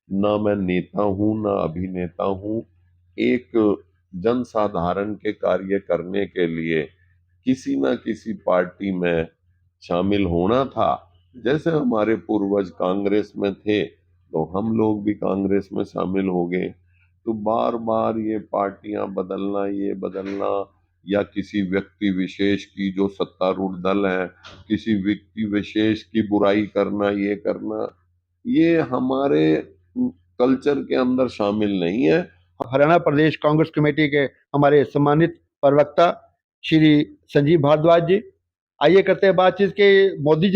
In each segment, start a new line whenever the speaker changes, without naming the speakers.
ना मैं नेता हूं ना अभिनेता हूं। एक जनसाधारण के कार्य करने के लिए किसी ना किसी पार्टी में शामिल होना था। जैसे हमारे पूर्वज कांग्रेस में थे तो हम लोग भी कांग्रेस में शामिल हो गए। तो बार बार ये पार्टियां बदलना, ये बदलना, या किसी व्यक्ति विशेष की जो सत्तारूढ़ दल है, किसी व्यक्ति विशेष की बुराई करना, ये करना, ये हमारे कल्चर के अंदर शामिल नहीं है।
हरियाणा प्रदेश कांग्रेस कमेटी के हमारे सम्मानित प्रवक्ता श्री संजीव भारद्वाज जी, आइए करते हैं बातचीत के मोदी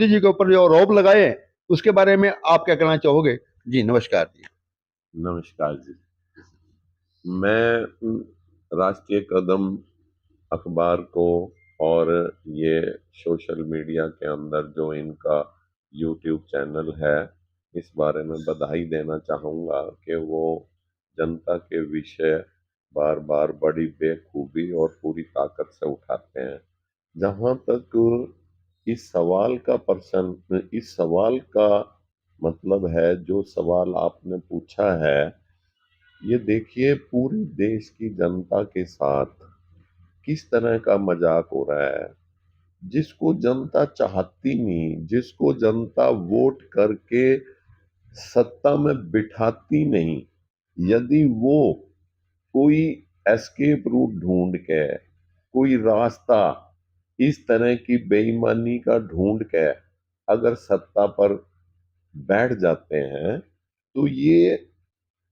जी के ऊपर जो आरोप लगाए हैं उसके बारे में आप क्या कहना चाहोगे? जी नमस्कार जी।
नमस्कार जी। मैं राष्ट्रीय कदम अखबार को और ये सोशल मीडिया के अंदर जो इनका यूट्यूब चैनल है, इस बारे में बधाई देना चाहूँगा कि वो जनता के विषय बार बार बड़ी बेखूबी और पूरी ताकत से उठाते हैं। जहाँ तक इस सवाल का मतलब है, जो सवाल आपने पूछा है, ये देखिए पूरे देश की जनता के साथ किस तरह का मजाक हो रहा है। जिसको जनता चाहती नहीं, जिसको जनता वोट करके सत्ता में बिठाती नहीं, यदि वो कोई एस्केप रूट ढूंढ के, कोई रास्ता इस तरह की बेईमानी का ढूंढ के अगर सत्ता पर बैठ जाते हैं, तो ये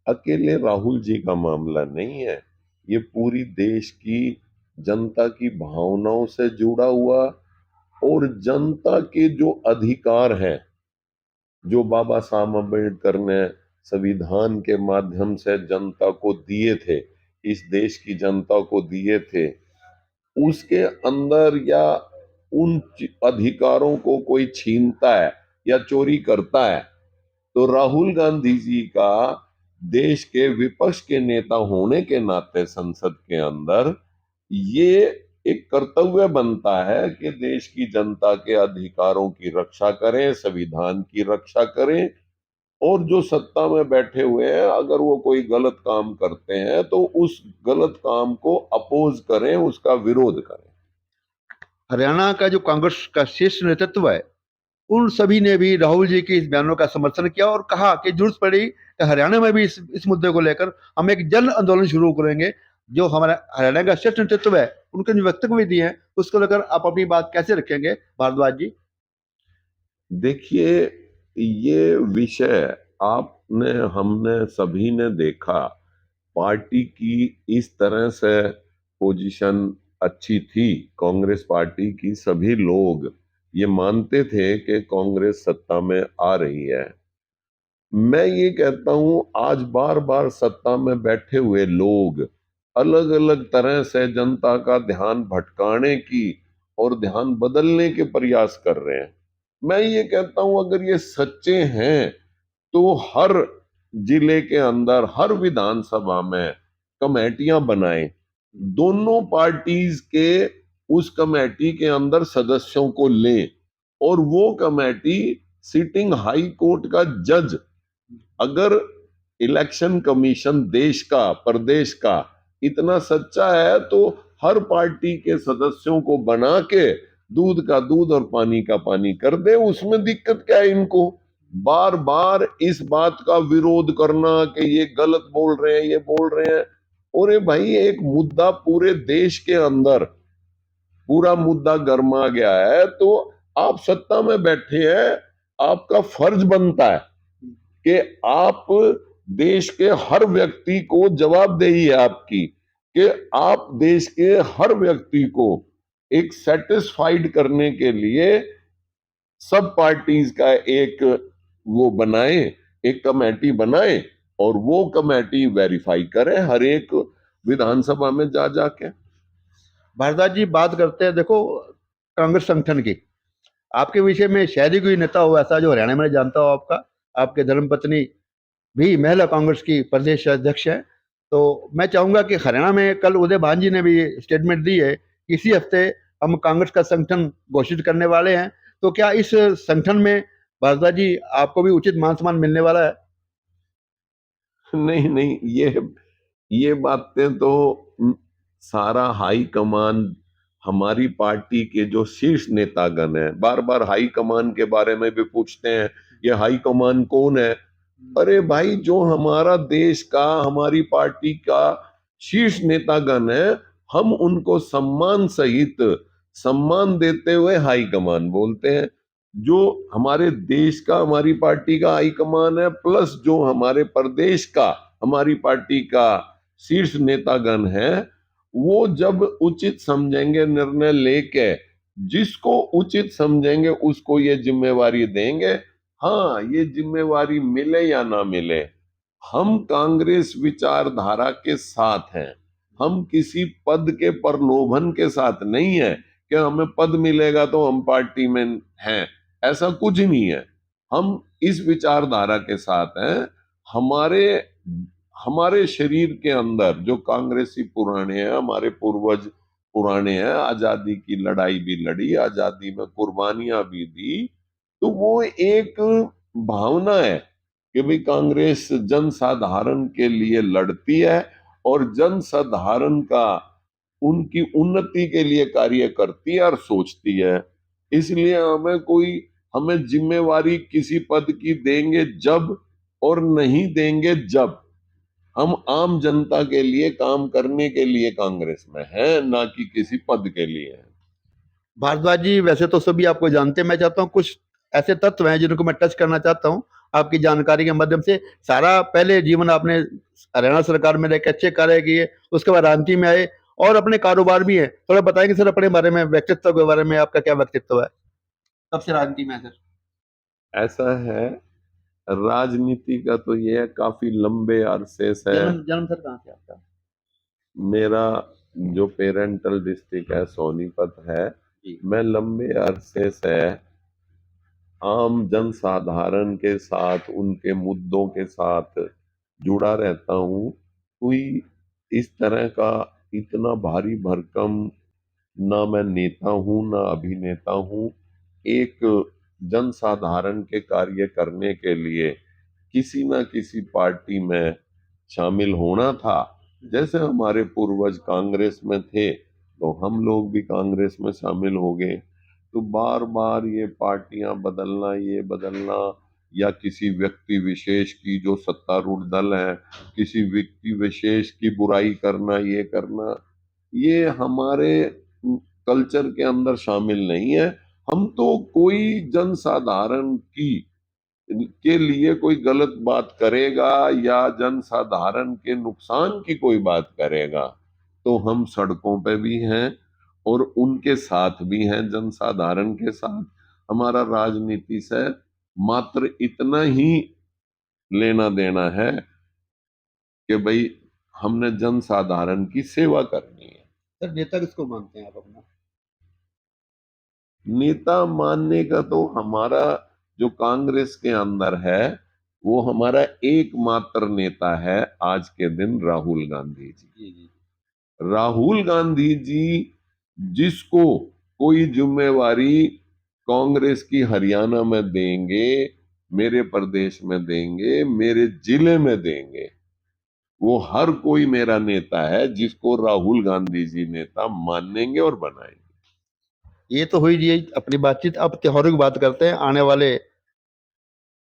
अकेले राहुल जी का मामला नहीं है। ये पूरी देश की जनता की भावनाओं से जुड़ा हुआ, और जनता के जो अधिकार हैं, जो बाबा साहब अम्बेडकर ने संविधान के माध्यम से जनता को दिए थे, इस देश की जनता को दिए थे, उसके अंदर या उन अधिकारों को कोई छीनता है या चोरी करता है, तो राहुल गांधी जी का देश के विपक्ष के नेता होने के नाते संसद के अंदर ये एक कर्तव्य बनता है कि देश की जनता के अधिकारों की रक्षा करें, संविधान की रक्षा करें, और जो सत्ता में बैठे हुए हैं अगर वो कोई गलत काम करते हैं तो उस गलत काम को अपोज करें, उसका विरोध करें।
हरियाणा का जो कांग्रेस का शीर्ष नेतृत्व है उन सभी ने भी राहुल जी के इस बयानों का समर्थन किया और कहा कि जरूरत पड़ी तो हरियाणा में भी इस मुद्दे को लेकर हम एक जन आंदोलन शुरू करेंगे। जो हमारा हरियाणा का शीर्ष नेतृत्व है उनके जो वक्तव्य भी दिए हैं उसको लेकर आप अपनी बात कैसे रखेंगे भारद्वाज जी?
देखिए, ये विषय आपने, हमने सभी ने देखा। पार्टी की इस तरह से पोजीशन अच्छी थी, कांग्रेस पार्टी की सभी लोग ये मानते थे कि कांग्रेस सत्ता में आ रही है। मैं ये कहता हूं, आज बार बार सत्ता में बैठे हुए लोग अलग अलग तरह से जनता का ध्यान भटकाने की और ध्यान बदलने के प्रयास कर रहे हैं। मैं ये कहता हूं, अगर ये सच्चे हैं तो हर जिले के अंदर, हर विधानसभा में कमेटियां बनाएं, दोनों पार्टीज के उस कमेटी के अंदर सदस्यों को लें, और वो कमेटी सिटिंग हाई कोर्ट का जज, अगर इलेक्शन कमीशन देश का, प्रदेश का इतना सच्चा है तो हर पार्टी के सदस्यों को बना के दूध का दूध और पानी का पानी कर दे। उसमें दिक्कत क्या है इनको? बार बार इस बात का विरोध करना कि ये गलत बोल रहे हैं, ये बोल रहे हैं। और ये भाई, एक मुद्दा पूरे देश के अंदर, पूरा मुद्दा गर्मा गया है, तो आप सत्ता में बैठे हैं, आपका फर्ज बनता है कि आप देश के हर व्यक्ति को, जवाबदेही है आपकी कि आप देश के हर व्यक्ति को एक सेटिस्फाइड करने के लिए सब पार्टीज का एक वो बनाए, एक कमेटी बनाए, और वो कमेटी वेरीफाई करे हर एक विधानसभा में जा जाके।
भारद्वाज जी बात करते हैं देखो कांग्रेस संगठन की। आपके विषय में शायद ही कोई नेता हो ऐसा जो हरियाणा में जानता हो। आपके धर्मपत्नी भी महिला कांग्रेस की प्रदेश अध्यक्ष है। तो मैं चाहूंगा कि हरियाणा में कल उदय भान जी ने भी स्टेटमेंट दी है कि इसी हफ्ते हम कांग्रेस का संगठन घोषित करने वाले हैं। तो क्या इस संगठन में भारद्वाज जी आपको भी उचित मान सम्मान मिलने वाला है?
नहीं नहीं, ये बातें तो सारा हाई कमान, हमारी पार्टी के जो शीर्ष नेतागण हैं, बार बार हाई कमान के बारे में भी पूछते हैं, ये हाई कमान कौन है? अरे भाई, जो हमारा देश का, हमारी पार्टी का शीर्ष नेतागण है, हम उनको सम्मान सहित सम्मान देते हुए हाई कमान बोलते हैं। जो हमारे देश का, हमारी पार्टी का हाई कमान है, प्लस जो हमारे प्रदेश का, हमारी पार्टी का शीर्ष नेतागण है, वो जब उचित समझेंगे निर्णय लेके, जिसको उचित समझेंगे उसको ये जिम्मेवारी देंगे। हाँ, ये जिम्मेवारी मिले या ना मिले, हम कांग्रेस विचारधारा के साथ हैं। हम किसी पद के प्रलोभन के साथ नहीं है कि हमें पद मिलेगा तो हम पार्टी में हैं, ऐसा कुछ नहीं है। हम इस विचारधारा के साथ हैं। हमारे हमारे शरीर के अंदर जो कांग्रेसी पुराने हैं, हमारे पूर्वज पुराने हैं, आजादी की लड़ाई भी लड़ी, आजादी में कुर्बानियां भी दी, तो वो एक भावना है कि भाई कांग्रेस जनसाधारण के लिए लड़ती है और जनसाधारण का, उनकी उन्नति के लिए कार्य करती है और सोचती है। इसलिए हमें जिम्मेवारी किसी पद की देंगे जब, और नहीं देंगे जब। हम आम जनता के लिए काम करने के लिए कांग्रेस में है, ना कि किसी पद के लिए है।
भारद्वाज जी, वैसे तो सभी आपको जानते हैं, मैं चाहता हूँ कुछ ऐसे तत्व हैं जिनको मैं टच करना चाहता हूँ आपकी जानकारी के माध्यम से। सारा पहले जीवन आपने हरियाणा सरकार में रह के अच्छे कार्य किए, उसके बाद रांची में आए और अपने कारोबार भी है। थोड़ा बताएंगे सर अपने बारे में, व्यक्तित्व के बारे में, आपका क्या व्यक्तित्व है, कब से राजनीति में है सर?
ऐसा है, राजनीति का तो ये है, काफी लंबे अरसे से।
जन्म जन्म सर कहाँ से आपका?
मेरा जो पेरेंटल डिस्ट्रिक्ट है सोनीपत है।
जी।
मैं लंबे अरसे से आम जनसाधारण के साथ, उनके मुद्दों के साथ जुड़ा रहता हूँ। कोई इस तरह का इतना भारी भरकम, ना मैं नेता हूँ ना अभिनेता हूँ। एक जनसाधारण के कार्य करने के लिए किसी ना किसी पार्टी में शामिल होना था। जैसे हमारे पूर्वज कांग्रेस में थे, तो हम लोग भी कांग्रेस में शामिल हो गए। तो बार बार ये पार्टियां बदलना, ये बदलना, या किसी व्यक्ति विशेष की, जो सत्तारूढ़ दल है, किसी व्यक्ति विशेष की बुराई करना, ये करना, ये हमारे कल्चर के अंदर शामिल नहीं है। हम तो कोई जनसाधारण की के लिए कोई गलत बात करेगा या जनसाधारण के नुकसान की कोई बात करेगा, तो हम सड़कों पे भी हैं और उनके साथ भी हैं, जनसाधारण के साथ। हमारा राजनीति से मात्र इतना ही लेना देना है कि भाई हमने जनसाधारण की सेवा करनी है।
सर नेता किसको मानते हैं आप अपना?
नेता मानने का तो हमारा जो कांग्रेस के अंदर है, वो हमारा एकमात्र नेता है आज के दिन, राहुल गांधी जी।
जी जी।
राहुल गांधी जी जिसको कोई जिम्मेवारी कांग्रेस की हरियाणा में देंगे, मेरे प्रदेश में देंगे, मेरे जिले में देंगे, वो हर कोई मेरा नेता है जिसको राहुल गांधी जी नेता मानेंगे और बनाएंगे।
ये तो हुई जी अपनी बातचीत। अब त्योहारों की बात करते हैं। आने वाले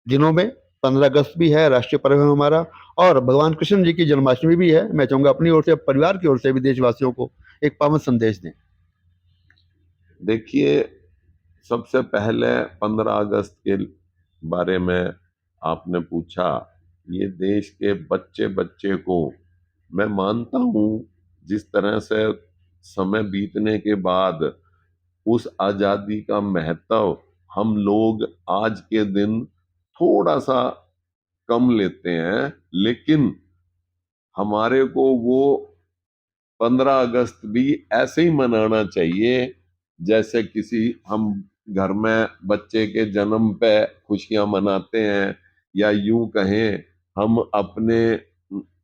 दिनों में 15 अगस्त भी है, राष्ट्रीय पर्व है हमारा, और भगवान कृष्ण जी की जन्माष्टमी भी है। मैं चाहूंगा अपनी ओर से, परिवार की ओर से भी देशवासियों को एक पावन संदेश दें।
देखिए, सबसे पहले 15 अगस्त के बारे में आपने पूछा। ये देश के बच्चे बच्चे को, मैं मानता हूं, जिस तरह से समय बीतने के बाद उस आजादी का महत्व हम लोग आज के दिन थोड़ा सा कम लेते हैं, लेकिन हमारे को वो 15 अगस्त भी ऐसे ही मनाना चाहिए जैसे किसी हम घर में बच्चे के जन्म पे खुशियां मनाते हैं, या यूं कहें हम अपने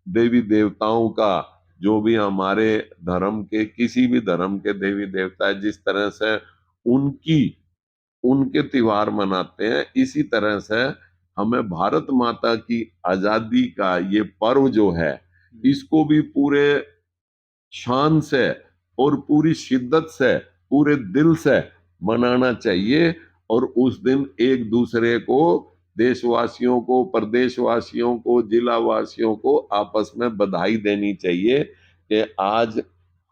देवी देवताओं का, जो भी हमारे धर्म के, किसी भी धर्म के देवी देवता है, जिस तरह से उनकी उनके त्योहार मनाते हैं, इसी तरह से हमें भारत माता की आजादी का ये पर्व जो है, इसको भी पूरे शान से और पूरी शिद्दत से, पूरे दिल से मनाना चाहिए। और उस दिन एक दूसरे को, देशवासियों को, प्रदेशवासियों को, जिलावासियों को आपस में बधाई देनी चाहिए कि आज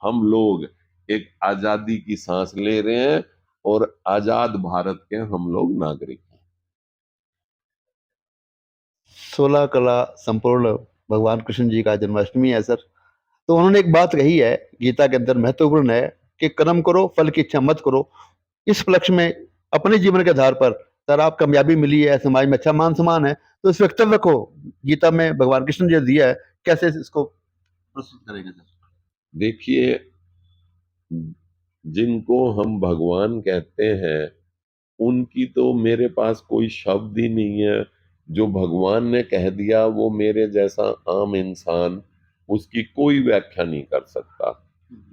हम लोग एक आजादी की सांस ले रहे हैं और आजाद भारत के हम लोग नागरिक हैं।
16 कला संपूर्ण भगवान कृष्ण जी का जन्माष्टमी है सर। तो उन्होंने एक बात कही है गीता के अंदर, महत्वपूर्ण है, कि कर्म करो फल की इच्छा मत करो। इस उपलक्ष्य में अपने जीवन के आधार पर सर आप कामयाबी मिली है, समाज में अच्छा मान सम्मान है, तो इस वक्तव्य को गीता में भगवान कृष्ण जी ने दिया है, कैसे इसको प्रस्तुत करेंगे सर?
देखिए, जिनको हम भगवान कहते हैं उनकी तो मेरे पास कोई शब्द ही नहीं है। जो भगवान ने कह दिया वो मेरे जैसा आम इंसान उसकी कोई व्याख्या नहीं कर सकता,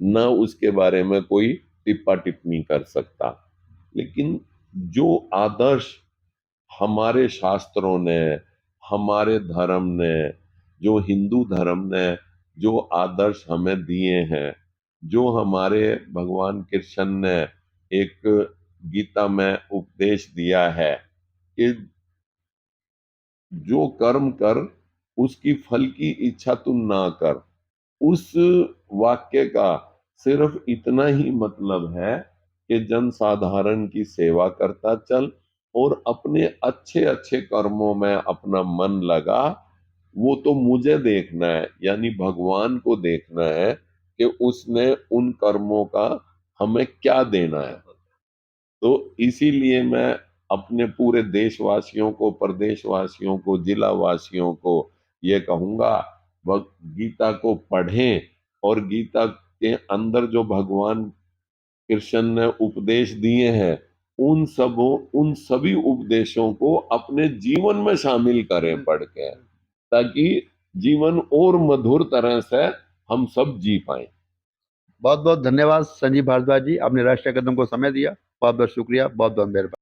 ना उसके बारे में कोई टिप्पा टिप्पणी कर सकता। लेकिन जो आदर्श हमारे शास्त्रों ने, हमारे धर्म ने, जो हिंदू धर्म ने जो आदर्श हमें दिए हैं, जो हमारे भगवान कृष्ण ने एक गीता में उपदेश दिया है कि जो कर्म कर उसकी फल की इच्छा तू ना कर, उस वाक्य का सिर्फ इतना ही मतलब है कि जन साधारण की सेवा करता चल और अपने अच्छे अच्छे कर्मों में अपना मन लगा। वो तो मुझे देखना है, यानी भगवान को देखना है कि उसने उन कर्मों का हमें क्या देना है। तो इसीलिए मैं अपने पूरे देशवासियों को, प्रदेशवासियों को, जिलावासियों को ये कहूंगा, वह गीता को पढ़ें और गीता के अंदर जो भगवान कृष्ण ने उपदेश दिए हैं उन सभी उपदेशों को अपने जीवन में शामिल करें पढ़ के, ताकि जीवन और मधुर तरह से हम सब जी पाए।
बहुत बहुत धन्यवाद संजीव भारद्वाज जी, आपने राष्ट्रीय कदम को समय दिया। बहुत बहुत शुक्रिया, बहुत बहुत मेहरबानी।